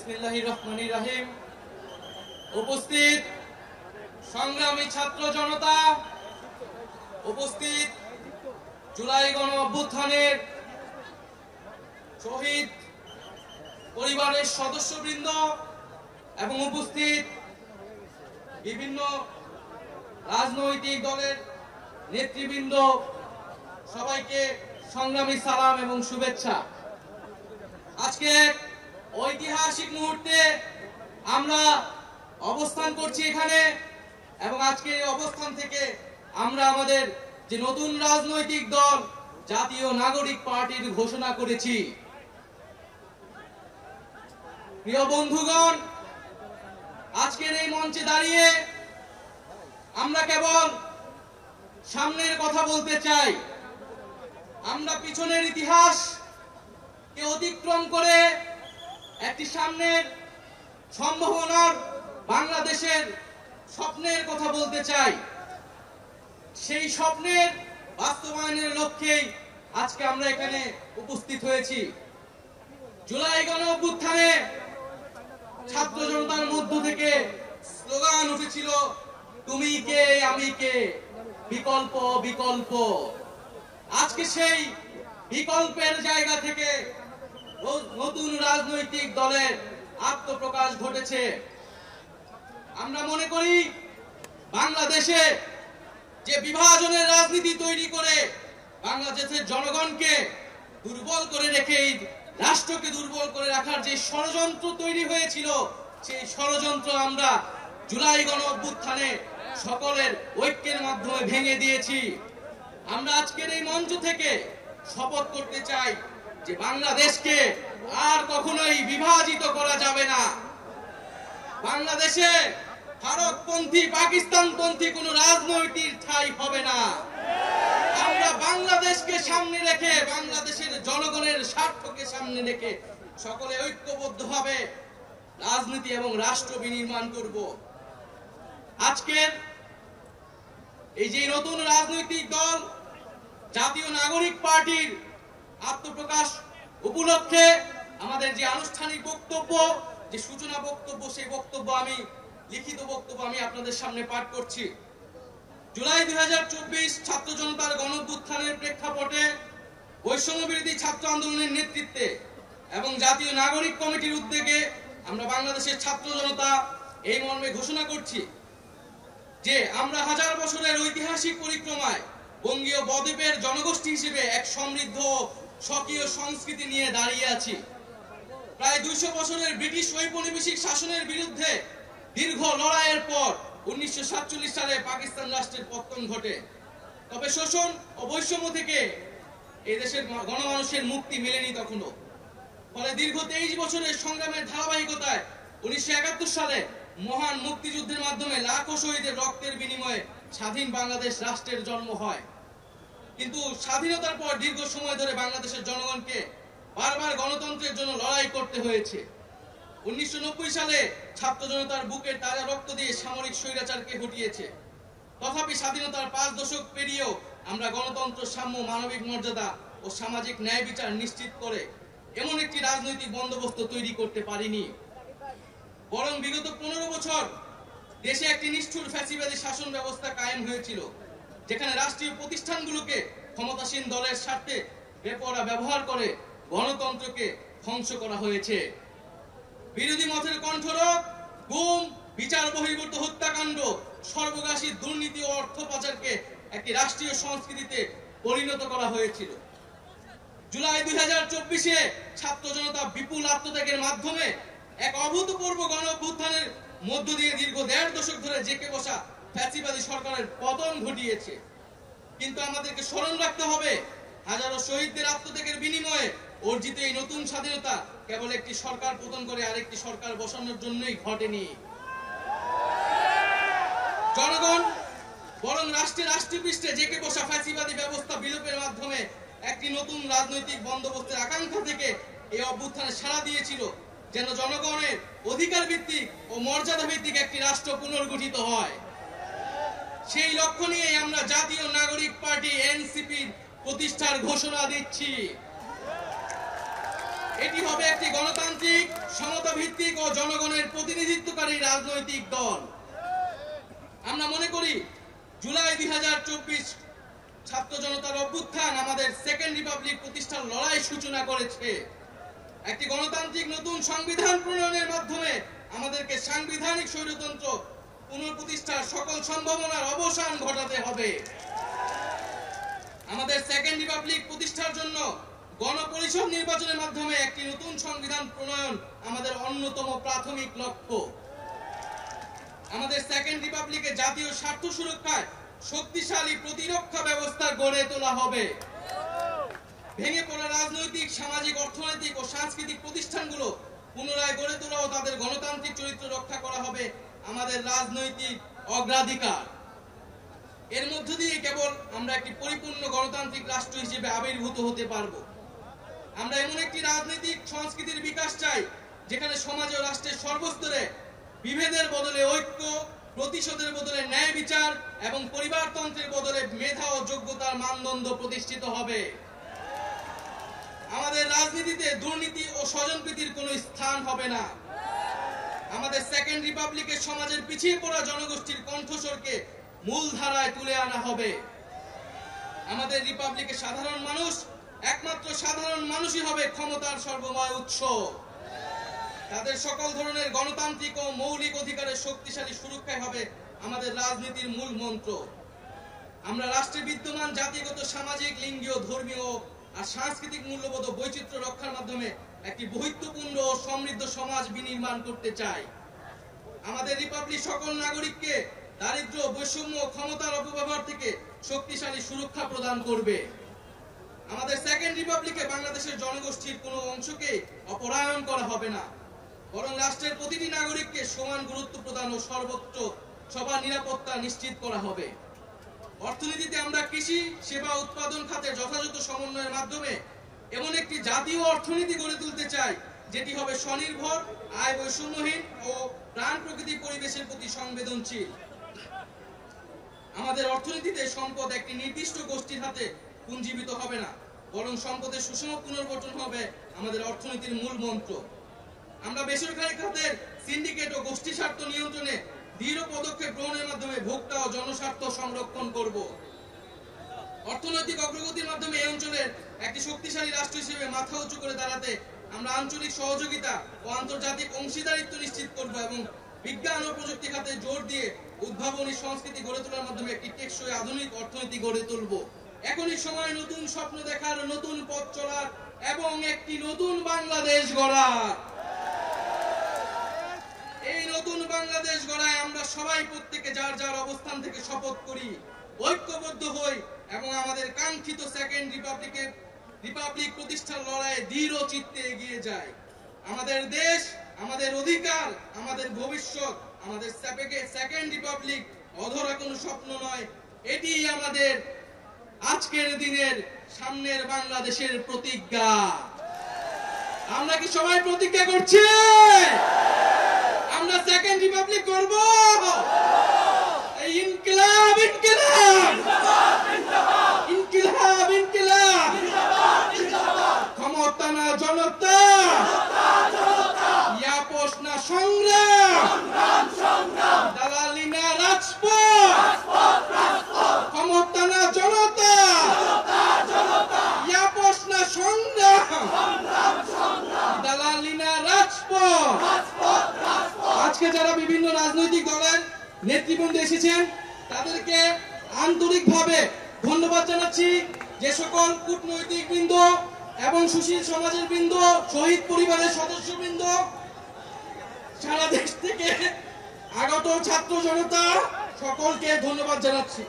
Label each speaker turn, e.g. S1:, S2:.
S1: বিসমিল্লাহির রহমানির রহিম। উপস্থিত সংগ্রামী ছাত্র জনতা, উপস্থিত জুলাই গণ অভ্যুত্থানের শহীদ পরিবারের সদস্যবৃন্দ এবং উপস্থিত বিভিন্ন রাজনৈতিক দলের নেতৃবৃন্দ, সবাইকে সংগ্রামী সালাম এবং শুভেচ্ছা। আজকে ঐতিহাসিক মুহূর্তে আমরা অবস্থান করছি এখানে, এবং আজকে এই অবস্থান থেকে আমরা আমাদের যে নতুন রাজনৈতিক দল জাতীয় নাগরিক পার্টির ঘোষণা করেছি। প্রিয় বন্ধুগণ, আজকের এই মঞ্চে দাঁড়িয়ে আমরা কেবল সামনের কথা বলতে চাই। আমরা পিছনের ইতিহাসকে অতিক্রম করে একটি সামনের সম্ভাবনার বাংলাদেশের স্বপ্নের কথা বলতে চাই। সেই স্বপ্নের বাস্তবায়নের লক্ষ্যেই আজকে আমরা এখানে উপস্থিত হয়েছি। জুলাই গণ অভ্যুত্থানে ছাত্র জনতার মধ্য থেকে স্লোগান উঠেছিল, তুমি কে আমি কে, বিকল্প বিকল্প। আজকে সেই বিকল্পের জায়গা থেকে নতুন রাজনৈতিক দলের আত্মপ্রকাশ ঘটেছে। আমরা মনে করি বাংলাদেশে যে বিভাজনের রাজনীতি তৈরি করে বাংলাদেশের জনগণকে দুর্বল করে রেখে রাষ্ট্রকে দুর্বল করে রাখার যে ষড়যন্ত্র তৈরি হয়েছিল, সেই ষড়যন্ত্র আমরা জুলাই গণ অভ্যুত্থানে সকলের ঐক্যের মাধ্যমে ভেঙে দিয়েছি। আমরা আজকের এই মঞ্চ থেকে শপথ করতে চাই যে বাংলাদেশকে আর কখনোই বিভাজিত করা যাবে না। বাংলাদেশে ভারতপন্থী পাকিস্তানপন্থী কোন রাজনৈতিক ঠাঁই হবে না। আমরা বাংলাদেশকে সামনে রেখে, বাংলাদেশের জনগণের স্বার্থকে সামনে রেখে সকলে ঐক্যবদ্ধভাবে রাজনীতি এবং রাষ্ট্র বিনির্মাণ করব। আজকের এই যে নতুন রাজনৈতিক দল জাতীয় নাগরিক পার্টির আত্মপ্রকাশ উপলক্ষে আমাদের যে আনুষ্ঠানিক বক্তব্য, যে সূচনা বক্তব্য, সেই বক্তব্য আমি লিখিত বক্তব্য আমি আপনাদের সামনে পাঠ করছি। জুলাই 2024 ছাত্র জনতার গণ অভ্যুত্থানের প্রেক্ষাপটে বৈষম্য বিরোধী ছাত্র আন্দোলনের নেতৃত্বে এবং জাতীয় নাগরিক কমিটির উদ্যোগে আমরা বাংলাদেশের ছাত্র জনতা এই মর্মে ঘোষণা করছি যে আমরা হাজার বছরের ঐতিহাসিক পরিক্রমায় বঙ্গীয় বদ্বীপের জনগোষ্ঠী হিসেবে এক সমৃদ্ধ স্বকীয় সংস্কৃতি নিয়ে দাঁড়িয়ে আছি। প্রায় 200 বছরের ব্রিটিশ ঔপনিবেশিক শাসনের বিরুদ্ধে দীর্ঘ লড়াইয়ের পর 1947 সালে পাকিস্তান রাষ্ট্রের পতন ঘটে। তবে শোষণ ও বৈষম্য থেকে এই দেশের গণমানুষের মুক্তি মেলেনি তখনো। ফলে দীর্ঘ 23 বছরের সংগ্রামের ধারাবাহিকতায় 1971 সালে মহান মুক্তিযুদ্ধের মাধ্যমে লাখো শহীদের রক্তের বিনিময়ে স্বাধীন বাংলাদেশ রাষ্ট্রের জন্ম হয়। কিন্তু স্বাধীনতার পর দীর্ঘ সময় ধরে বাংলাদেশের জনগণকে বারবার গণতন্ত্রের জন্য লড়াই করতে হয়েছে। 1990 সালে ছাত্র জনতার বুকের তাজা রক্ত দিয়ে সামরিক স্বৈরাচারকে হটিয়েছে। তথাপি স্বাধীনতার 5 দশক পেরিয়েও আমরা গণতন্ত্র, সাম্য, মানবিক মর্যাদা ও সামাজিক ন্যায় বিচার নিশ্চিত করে এমন একটি রাজনৈতিক বন্দোবস্ত তৈরি করতে পারিনি। বরং বিগত 15 বছর দেশে একটি নিষ্ঠুর ফ্যাসিবাদী শাসন ব্যবস্থা কায়েম হয়েছিল, যেখানে রাষ্ট্রীয় প্রতিষ্ঠানগুলোকে ক্ষমতাসীন দলের স্বার্থে বেপরোয়া ব্যবহার করে গণতন্ত্রকে ধ্বংস করা হয়েছে। বিরোধী মতের কণ্ঠরোধ, গুম, বিচার বহির্ভূত হত্যাকাণ্ড, সর্বগ্রাসী দুর্নীতি ও অর্থ পাচারকে একটি রাষ্ট্রীয় সংস্কৃতিতে পরিণত করা হয়েছিল। জুলাই 2024-এ ছাত্র জনতা বিপুল আত্মত্যাগের মাধ্যমে এক অভূতপূর্ব গণ অভ্যুত্থানের মধ্য দিয়ে দীর্ঘ 1.5 দশক ধরে জেঁকে বসা ফ্যাসিবাদী সরকারের পতন ঘটিয়েছে। কিন্তু আমাদেরকে স্মরণ রাখতে হবে, হাজারো শহীদদের আত্মত্যাগের বিনিময়ে অর্জিত এই নতুন স্বাধীনতা কেবল একটি সরকার পতন করে আরেকটি সরকার বসানোর জন্যই ঘটেনি। জনগণ বরং রাষ্ট্রপৃষ্ঠে জেঁকে বসা ফ্যাসিবাদী ব্যবস্থা বিলোপের মাধ্যমে একটি নতুন রাজনৈতিক বন্দোবস্তের আকাঙ্ক্ষা থেকে এই অভ্যুত্থানে সাড়া দিয়েছিল, যেন জনগণের অধিকার ভিত্তিক ও মর্যাদা ভিত্তিক একটি রাষ্ট্র পুনর্গঠিত হয়। সেই লক্ষ্য নিয়ে আমরা জাতীয় নাগরিক পার্টি এনসিপির প্রতিষ্ঠার ঘোষণা দিচ্ছি। এটি হবে একটি গণতান্ত্রিক, সমতা ভিত্তিক ও জনগণের প্রতিনিধিত্বকারী রাজনৈতিক দল। আমরা মনে করি জুলাই 2024 ছাত্র জনতার অভ্যুত্থান আমাদের সেকেন্ড রিপাবলিক প্রতিষ্ঠার লড়াই সূচনা করেছে। একটি গণতান্ত্রিক নতুন সংবিধান প্রণয়নের মাধ্যমে আমাদেরকে সাংবিধানিক স্বৈরতন্ত্র পুনঃপ্রতিষ্ঠার সকল সম্ভাবনার অবসান ঘটাতে হবে। আমাদের সেকেন্ড রিপাবলিক প্রতিষ্ঠার জন্য গণপরিষদ নির্বাচনের মাধ্যমে একটি নতুন সংবিধান প্রণয়ন আমাদের অন্যতম প্রাথমিক লক্ষ্য। আমাদের সেকেন্ড রিপাবলিকে জাতীয় স্বার্থ সুরক্ষায় শক্তিশালী প্রতিরক্ষা ব্যবস্থা গড়ে তোলা হবে। ভেঙে পড়া রাজনৈতিক, সামাজিক, অর্থনৈতিক ও সাংস্কৃতিক প্রতিষ্ঠানগুলো পুনরায় গড়ে তোলা ও তাদের গণতান্ত্রিক চরিত্র রক্ষা করা হবে আমাদের রাজনৈতিক অগ্রাধিকার। এর মধ্য দিয়ে কেবল আমরা একটি পরিপূর্ণ গণতান্ত্রিক রাষ্ট্র হিসেবে আবির্ভূত হতে পারব। আমরা এমন একটি রাজনৈতিক সংস্কৃতির বিকাশ চাই যেখানে সমাজ ও রাষ্ট্রের সর্বস্তরে বিভেদের বদলে ঐক্য, প্রতিশোধের বদলে ন্যায় বিচার এবং পরিবারতন্ত্রের বদলে মেধা ও যোগ্যতার মানদণ্ড প্রতিষ্ঠিত হবে। আমাদের রাজনীতিতে দুর্নীতি ও স্বজনপ্রীতির কোনো স্থান হবে না। আমাদের সেকেন্ড রিপাবলিকের সমাজের পিছিয়ে পড়া জনগোষ্ঠীর কণ্ঠস্বরকে মূলধারায় তুলে আনা হবে। আমাদের রিপাবলিকের সাধারণ মানুষ, একমাত্র সাধারণ মানুষই হবে ক্ষমতার সর্বময় উৎস। তাদের সকল ধরনের গণতান্ত্রিক ও মৌলিক অধিকারের শক্তিশালী সুরক্ষাই হবে আমাদের রাজনীতির মূল মন্ত্র। আমরা রাষ্ট্রে বিদ্যমান জাতিগত, সামাজিক, লিঙ্গীয়, ধর্মীয় আর সাংস্কৃতিক মূল্যবোধ ও বৈচিত্র্য রক্ষার মাধ্যমে একটি বৈচিত্র্যপূর্ণ ও সমৃদ্ধ সমাজ বিনির্মাণ করতে চাই। আমাদের রিপাবলিক সকল নাগরিককে দারিদ্র, বৈষম্য, ক্ষমতার অপব্যবহার থেকে শক্তিশালী সুরক্ষা প্রদান করবে। আমাদের সেকেন্ড রিপাবলিকে বাংলাদেশের জনগোষ্ঠীর কোনো অংশকে অপরায়ণ করা হবে না, বরং রাষ্ট্রের প্রতিটি নাগরিককে সমান গুরুত্ব প্রদান ও সর্বোচ্চ সবার নিরাপত্তা নিশ্চিত করা হবে। অর্থনীতিতে আমরা কৃষি, সেবা, উৎপাদন খাতে যথাযথ সমন্বয়ের মাধ্যমে এমন একটি জাতীয় অর্থনীতি গড়ে তুলতে চাই যেটি হবে স্বনির্ভর, আয় বৈষম্যহীন ও প্রাণ প্রকৃতি পরিবেশের প্রতি সংবেদনশীল। আমাদের অর্থনীতিতে সম্পদ একটি নির্দিষ্ট গোষ্ঠীর হাতে পুঞ্জীবিত হবে না, বরং সম্পদের সুষম পুনর্বণ্টন হবে আমাদের অর্থনীতির মূল মন্ত্র। আমরা বেসরকারি খাতের সিন্ডিকেট ও গোষ্ঠী স্বার্থ নিয়ন্ত্রণে দৃঢ় পদক্ষেপ গ্রহণের মাধ্যমে ভোক্তা ও জনস্বার্থ সংরক্ষণ করব। অর্থনৈতিক অগ্রগতির মাধ্যমে এই অঞ্চলের একটি শক্তিশালী রাষ্ট্র হিসেবে মাথা উঁচু করে দাঁড়াতে আমরা আঞ্চলিক সহযোগিতা ও আন্তর্জাতিক অংশীদারিত্ব নিশ্চিত করব এবং বিজ্ঞান ও প্রযুক্তি খাতে জোর দিয়ে উদ্ভাবনী সংস্কৃতি গড়ে তোলার মাধ্যমে একটি টেকসই আধুনিক অর্থনীতি গড়ে তুলব। এখনই সময় নতুন স্বপ্ন দেখার, নতুন পথ চলার এবং একটি নতুন বাংলাদেশ গড়ার। এই নতুন বাংলাদেশ গড়ায় আমরা সবাই প্রত্যেকে যার যার অবস্থান থেকে শপথ করি, ঐক্যবদ্ধ হই এবং আমাদের কাঙ্ক্ষিত সেকেন্ড রিপাবলিক প্রতিষ্ঠার লড়াইয়ে দৃঢ় চিত্তে এগিয়ে যায়। আমাদের দেশ, আমাদের অধিকার, আমাদের ভবিষ্যৎ, আমাদের সেকেন্ড রিপাবলিক অধরা কোনো স্বপ্ন নয়, এটি আমাদের আজকের দিনের সামনের বাংলাদেশের প্রতিজ্ঞা। আমরা কি সবাই প্রতিজ্ঞা করছি আমরা সেকেন্ড রিপাবলিক করব? এই ইনকিলাব, ইনকিলাব, ইনকিলাব, ইনকিলাব, ক্ষমতা না জনতা, ইয়াপস না সংগ্রাম, দালালি না রাজপথ, ক্ষমতা না জনতা, ইয়াপস না সংগ্রাম, দালালি না রাজপথ। আজকে যারা বিভিন্ন রাজনৈতিক দলের নেতৃবৃন্দ এসেছেন তাদেরকে আন্তরিকভাবে ধন্যবাদ জানাচ্ছি। যে সকল কূটনৈতিক বৃন্দ এবং সুশীল সমাজের বৃন্দ, শহীদ পরিবারের সদস্যবৃন্দ, সারা দেশ থেকে আগত ছাত্র জনতা, সকলকে ধন্যবাদ জানাচ্ছি।